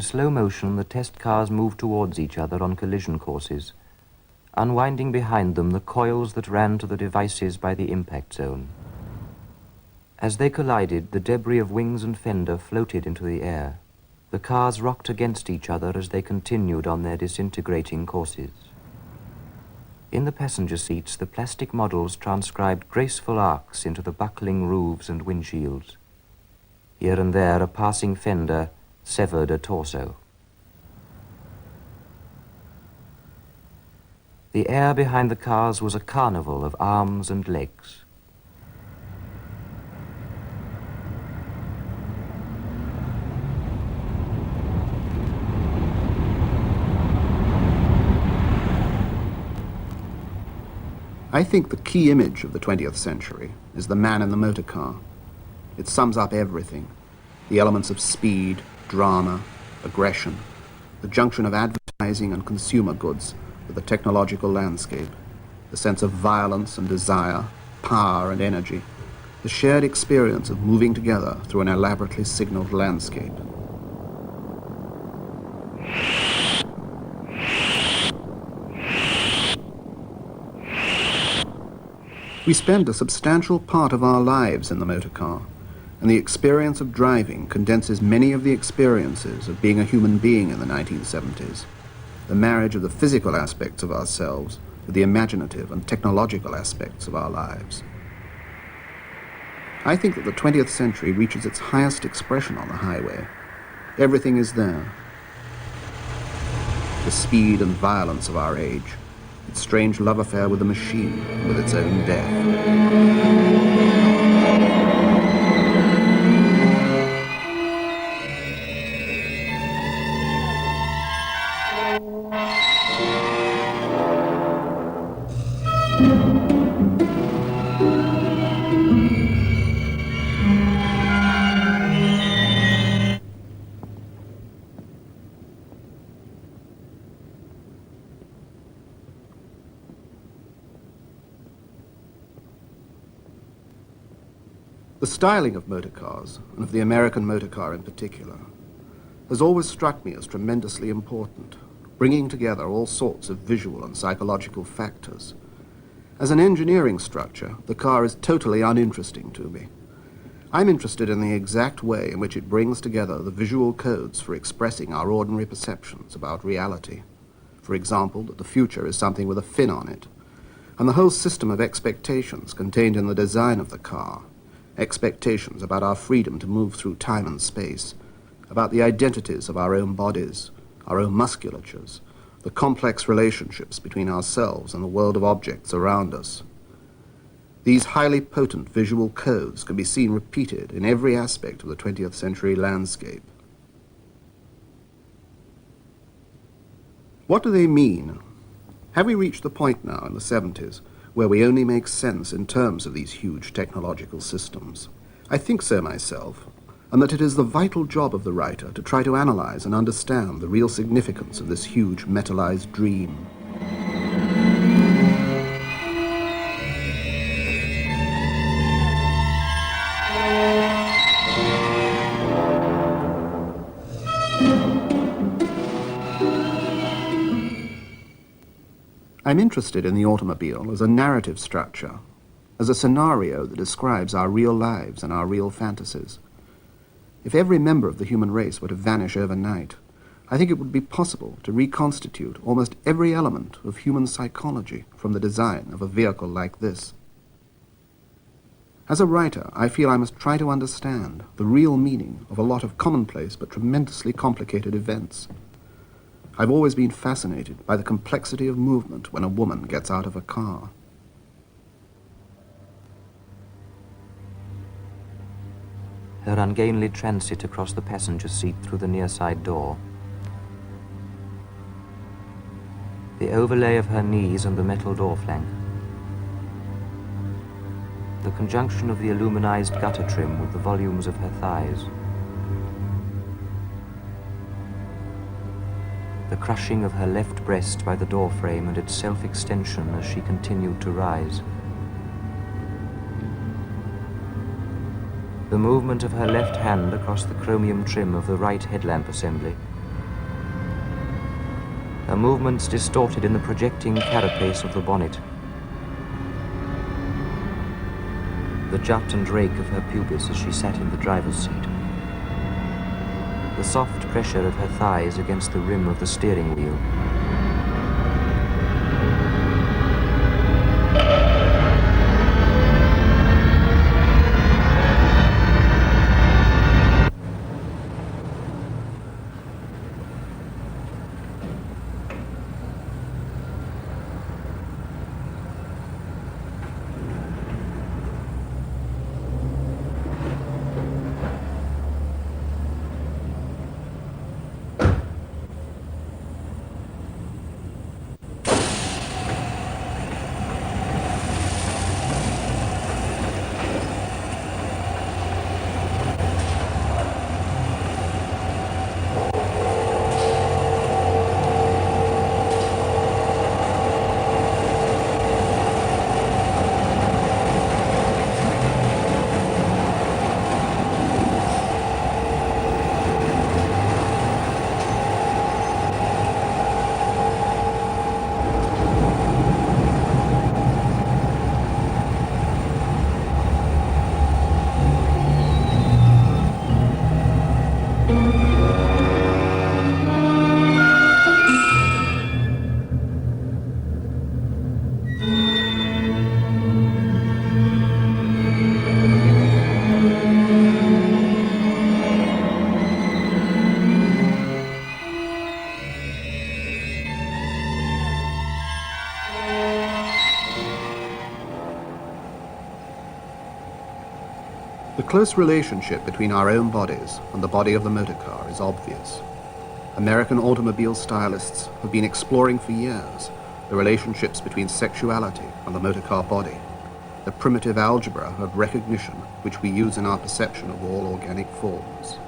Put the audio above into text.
In slow motion, the test cars move towards each other on collision courses, unwinding behind them the coils that ran to the devices by the impact zone. As they collided, the debris of wings and fender floated into the air. The cars rocked against each other as they continued on their disintegrating courses. In the passenger seats, the plastic models transcribed graceful arcs into the buckling roofs and windshields. Here and there, a passing fender severed a torso. The air behind the cars was a carnival of arms and legs. I think the key image of the 20th century is the man in the motor car. It sums up everything: the elements of speed, drama, aggression, the junction of advertising and consumer goods with the technological landscape, the sense of violence and desire, power and energy, the shared experience of moving together through an elaborately signaled landscape. We spend a substantial part of our lives in the motor car, and the experience of driving condenses many of the experiences of being a human being in the 1970s, the marriage of the physical aspects of ourselves with the imaginative and technological aspects of our lives. I think that the 20th century reaches its highest expression on the highway. Everything is there. The speed and violence of our age, its strange love affair with the machine, with its own death. The styling of motor cars, and of the American motor car in particular, has always struck me as tremendously important, bringing together all sorts of visual and psychological factors. As an engineering structure, the car is totally uninteresting to me. I'm interested in the exact way in which it brings together the visual codes for expressing our ordinary perceptions about reality. For example, that the future is something with a fin on it, and the whole system of expectations contained in the design of the car. Expectations about our freedom to move through time and space, about the identities of our own bodies, our own musculatures, the complex relationships between ourselves and the world of objects around us. These highly potent visual codes can be seen repeated in every aspect of the 20th century landscape. What do they mean? Have we reached the point now in the 70s where we only make sense in terms of these huge technological systems? I think so myself, and that it is the vital job of the writer to try to analyze and understand the real significance of this huge metallized dream. I'm interested in the automobile as a narrative structure, as a scenario that describes our real lives and our real fantasies. If every member of the human race were to vanish overnight, I think it would be possible to reconstitute almost every element of human psychology from the design of a vehicle like this. As a writer, I feel I must try to understand the real meaning of a lot of commonplace but tremendously complicated events. I've always been fascinated by the complexity of movement when a woman gets out of a car. Her ungainly transit across the passenger seat through the near side door. The overlay of her knees and the metal door flank. The conjunction of the aluminized gutter trim with the volumes of her thighs. The crushing of her left breast by the door frame and its self-extension as she continued to rise. The movement of her left hand across the chromium trim of the right headlamp assembly her movements distorted in the projecting carapace of the bonnet. The jut and rake of her pubis as she sat in the driver's seat. The soft pressure of her thighs against the rim of the steering wheel. The close relationship between our own bodies and the body of the motor car is obvious. American automobile stylists have been exploring for years the relationships between sexuality and the motor car body, the primitive algebra of recognition which we use in our perception of all organic forms.